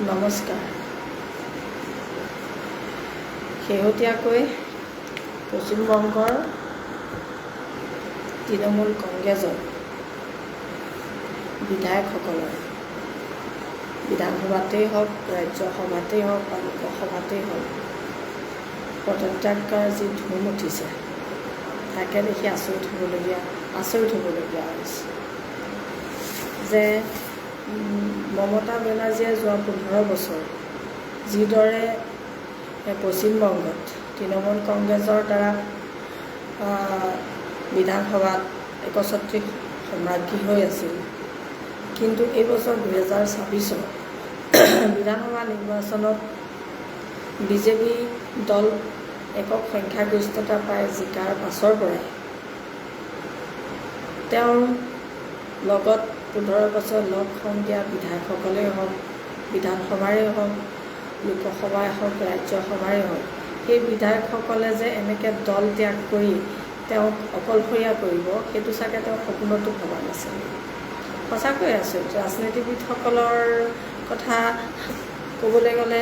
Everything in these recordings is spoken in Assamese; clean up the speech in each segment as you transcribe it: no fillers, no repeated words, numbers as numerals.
নমস্কাৰ। শেহতীয়াকৈ পশ্চিমবংগৰ তৃণমূল কংগ্ৰেছৰ বিধায়কসকলৰ বিধানসভাতেই হওক, ৰাজ্যসভাতেই হওক বা লোকসভাতেই হওক পদত্যাগ কৰাৰ যি ধুম উঠিছে তাকে দেখি আচৰিত হ'বলগীয়া হৈছে যে মমতা বেনাৰ্জীয়ে যোৱা 15 বছৰ যিদৰে পশ্চিমবংগত তৃণমূল কংগ্ৰেছৰ দ্বাৰা বিধানসভাত 61 সম্ৰাজ্ঞী হৈ আছিল, কিন্তু এই বছৰ 2026 বিধানসভা নিৰ্বাচনত বিজেপি দল একক সংখ্যাগৰিষ্ঠতা পাই জিকাৰ পাছৰ পৰাই তেওঁৰ লগত 15 বছৰ লগ সংগীয়া বিধায়কসকলেই হওক, বিধানসভাৰেই হওক, লোকসভাই হওক, ৰাজ্যসভাৰেই হওক, সেই বিধায়কসকলে যে এনেকৈ দল ত্যাগ কৰি তেওঁক অকলশৰীয়া কৰিব সেইটো চাগে তেওঁ সপোনতো ভবা নাছিল। সঁচাকৈ আছোঁ, ৰাজনীতিবিদসকলৰ কথা ক'বলৈ গ'লে,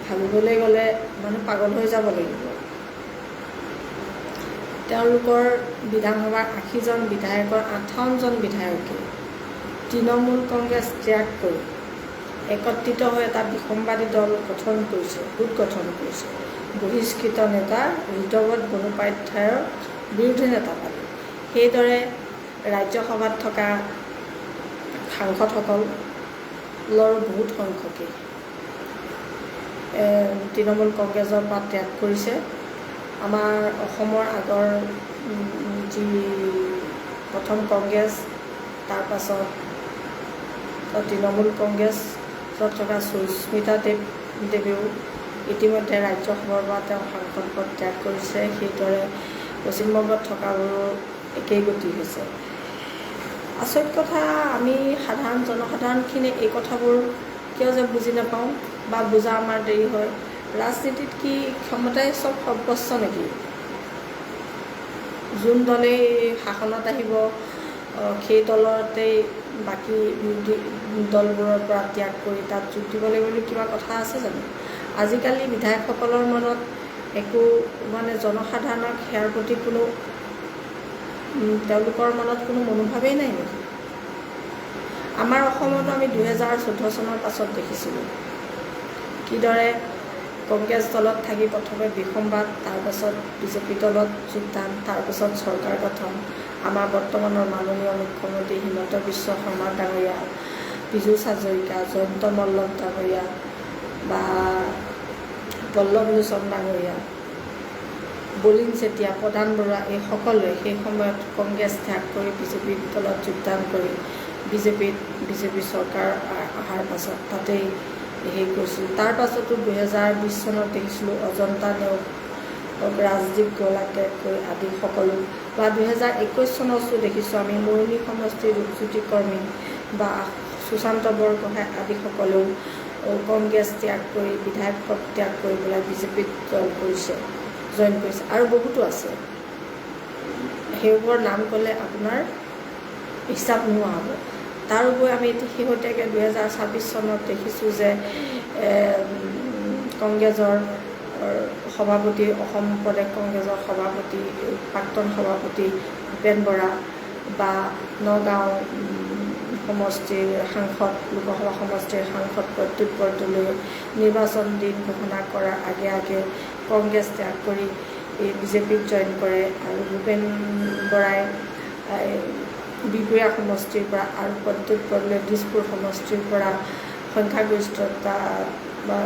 ভাবিবলৈ গ'লে মানুহ পাগল হৈ যাব লাগিব। তেওঁলোকৰ বিধানসভাৰ 80জন বিধায়কৰ 58জন বিধায়কে তৃণমূল কংগ্ৰেছ ত্যাগ কৰি একত্ৰিত হৈ এটা বিসম্বাদী দল গঠন কৰিছে, গোট গঠন কৰিছে। বহিষ্কৃত নেতা ঋতব্ৰত বন্দ্যোপাধ্যায়ৰ বিৰোধী নেতা পালে। সেইদৰে ৰাজ্যসভাত থকা সাংসদসকলৰ বহুত সংখ্যকেই তৃণমূল কংগ্ৰেছৰ পৰা ত্যাগ কৰিছে। আমাৰ অসমৰ আগৰ যি প্ৰথম কংগ্ৰেছ, তাৰপাছত তৃণমূল কংগ্ৰেছত থকা সুস্মিতা দেৱেও ইতিমধ্যে ৰাজ্যসভাৰ পৰা তেওঁ সাংসদ পদ ত্যাগ কৰিছে। সেইদৰে পশ্চিমবংগত থকাবোৰো একেই গতি হৈছে। আচৰিত কথা, আমি সাধাৰণ জনসাধাৰণখিনি এই কথাবোৰ কিয় যে বুজি নাপাওঁ বা বুজা আমাৰ দেৰি হয়। ৰাজনীতিত কি ক্ষমতাই চব সৰ্বস্ব নেকি? যোন দলেই শাসনত আহিব সেই দলতেই বাকী বিৰোধী দলবোৰৰ পৰা ত্যাগ কৰি তাত যোগ দিব লাগিব বুলি কিবা কথা আছে জানো? আজিকালি বিধায়কসকলৰ মনত একো জনসাধাৰণক সেয়াৰ প্ৰতি কোনো তেওঁলোকৰ মনত কোনো মনোভাৱেই নাই নেকি? আমাৰ অসমতো আমি 2014 চনৰ পাছত দেখিছিলোঁ কিদৰে কংগ্ৰেছ দলত থাকি প্ৰথমে বিসম্বাদ, তাৰপাছত বিজেপি দলত যোগদান, তাৰপাছত চৰকাৰ গঠন। আমাৰ বৰ্তমানৰ মাননীয় মুখ্যমন্ত্ৰী হিমন্ত বিশ্ব শৰ্মা ডাঙৰীয়া, পীযুষ হাজৰিকা, জয়ন্ত মল্লক ডাঙৰীয়া বা পল্লৱ লোচন ডাঙৰীয়া, বলিন চেতিয়া, প্ৰধান বৰুৱা, এই সকলোৱে সেই সময়ত কংগ্ৰেছ ত্যাগ কৰি বিজেপি দলত যোগদান কৰি বিজেপি চৰকাৰ অহাৰ পাছত তাতেই হেৰি কৰিছিল। তাৰ পাছতো 2020 চনত দেখিছিলোঁ অজন্তা নেওগ, ৰাজদীপ গলাকেকৈ আদি সকলো, বা 2021 চনতো দেখিছোঁ আমি মৰিনী সমষ্টিৰ ৰূপজ্যোতি কৰ্মী বা সুশান্ত বৰগোহাঁই আদি সকলেও কংগ্ৰেছ ত্যাগ কৰি বিধায়ক পদ ত্যাগ কৰি পেলাই বিজেপিত জইন কৰিছে। আৰু বহুতো আছে, সেইবোৰৰ নাম ক'লে আপোনাৰ হিচাপ নোহোৱা হ'ব। তাৰোপৰি আমি শেহতীয়াকৈ 2026 চনত দেখিছোঁ যে কংগ্ৰেছৰ সভাপতি, অসম প্ৰদেশ কংগ্ৰেছৰ সভাপতি, প্ৰাক্তন সভাপতি ভূপেন বৰা বা নগাঁও সমষ্টিৰ সাংসদ, লোকসভা সমষ্টিৰ সাংসদ প্ৰদ্যুৎ বৰদলৈয়ে নিৰ্বাচন দিন ঘোষণা কৰাৰ আগে কংগ্ৰেছ ত্যাগ কৰি বিজেপিত জইন কৰে। আৰু ভূপেন বৰাই বিহপুৰীয়া সমষ্টিৰ পৰা আৰু প্ৰদ্যুৎ বৰদলৈ দিছপুৰ সমষ্টিৰ পৰা সংখ্যাগৰিষ্ঠতা বা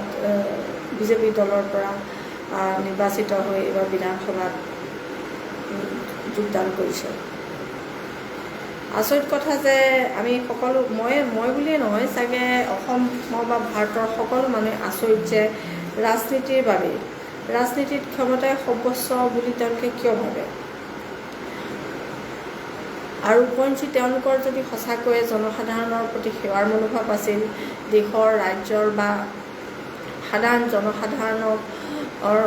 বিজেপি দলৰ পৰা নিৰ্বাচিত হৈ এইবাৰ বিধানসভাত যোগদান কৰিছে। আচৰিত কথা যে আমি সকলো, মই বুলিয়ে নহয় চাগে অসম বা ভাৰতৰ সকলো মানুহে আচৰিত যে ৰাজনীতিৰ বাবে, ৰাজনীতিত ক্ষমতাই সৰ্বস্ব বুলি তেওঁলোকে কিয় ভাবে? আৰু উপৰঞ্চি তেওঁলোকৰ যদি সঁচাকৈয়ে জনসাধাৰণৰ প্ৰতি সেৱাৰ মনোভাৱ আছিল, দেশৰ, ৰাজ্যৰ বা সাধাৰণ জনসাধাৰণৰ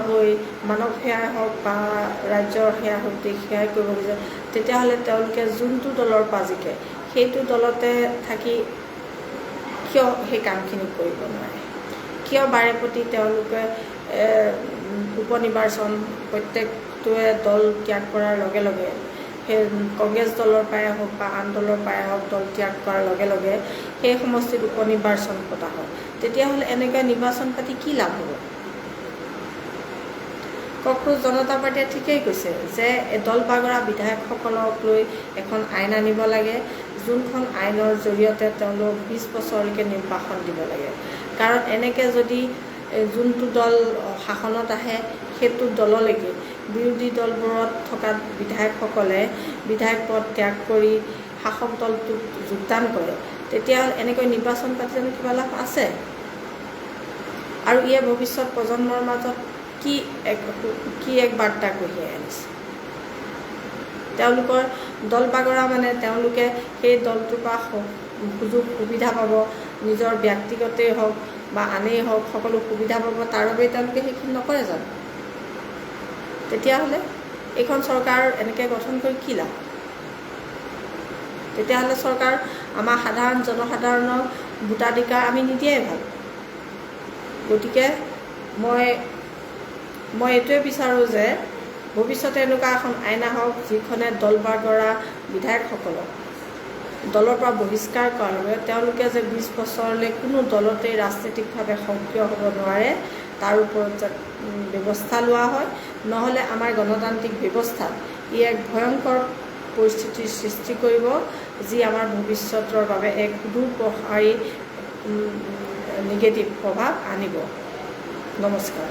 হৈ মানৱ সেয়াই হওক বা ৰাজ্যৰ সেয়া হওক, দেশ সেয়াই কৰিব বিচাৰে, তেতিয়াহ'লে তেওঁলোকে যোনটো দলৰ পৰা জিকে সেইটো দলতে থাকি কিয় সেই কামখিনি কৰিব নোৱাৰে? কিয় বাৰেপতি তেওঁলোকে উপনিৰ্বাচন প্ৰত্যেকটোৱে দল ত্যাগ কৰাৰ লগে লগে সেই কংগ্ৰেছ দলৰ পৰাই হওক বা আন দলৰ পৰাই হওক দল ত্যাগ কৰাৰ লগে লগে সেই সমষ্টিত উপনিৰ্বাচন পতা হয়, তেতিয়াহ'লে এনেকুৱা নিৰ্বাচন পাতি কি লাভ হ'ব? কক্ৰোচ জনতা পাৰ্টীয়ে ঠিকেই কৈছে যে দল বাগৰা বিধায়কসকলক লৈ এখন আইন আনিব লাগে, যোনখন আইনৰ জৰিয়তে তেওঁলোক 20 বছৰলৈকে নিৰ্বাসন দিব লাগে। কাৰণ এনেকৈ যদি যোনটো দল শাসনত আহে সেইটো দললৈকে বিৰোধী দলবোৰত থকা বিধায়কসকলে বিধায়ক পদ ত্যাগ কৰি শাসক দলটোত যোগদান কৰে, তেতিয়াহ'লে এনেকৈ নিৰ্বাচন পাতি জানো কিবা লাভ আছে? আৰু ইয়ে ভৱিষ্যত প্ৰজন্মৰ মাজত কি এক বাৰ্তা কঢ়িয়াই আনিছে? তেওঁলোকৰ দল বাগৰা মানে তেওঁলোকে সেই দলটোৰ পৰা সুযোগ সুবিধা পাব, নিজৰ ব্যক্তিগতেই হওক বা আনেই হওক সকলো সুবিধা পাব, তাৰ বাবে তেওঁলোকে সেইখিনি নকৰে জানো? তেতিয়াহ'লে এইখন চৰকাৰ এনেকৈ গঠন কৰি কি লাভ? তেতিয়াহ'লে চৰকাৰ আমাৰ সাধাৰণ জনসাধাৰণক ভোটাধিকাৰ আমি নিদিয়াই ভাল। গতিকে মই এইটোৱে বিচাৰোঁ যে ভৱিষ্যতে এনেকুৱা এখন আইন আহক যিখনে দল বাগৰা বিধায়কসকলক দলৰ পৰা বহিষ্কাৰ কৰাৰ লগে তেওঁলোকে যে 20 বছৰলৈ কোনো দলতেই ৰাজনৈতিকভাৱে সক্ৰিয় হ'ব নোৱাৰে তাৰ ওপৰত ব্যৱস্থা লোৱা হয়, নহ'লে আমাৰ গণতান্ত্ৰিক ব্যৱস্থাত ই এক ভয়ংকৰ পৰিস্থিতিৰ সৃষ্টি কৰিব, যি আমাৰ ভৱিষ্যতৰ বাবে এক সুদূৰপ্ৰসাৰী নিগেটিভ প্ৰভাৱ আনিব। নমস্কাৰ।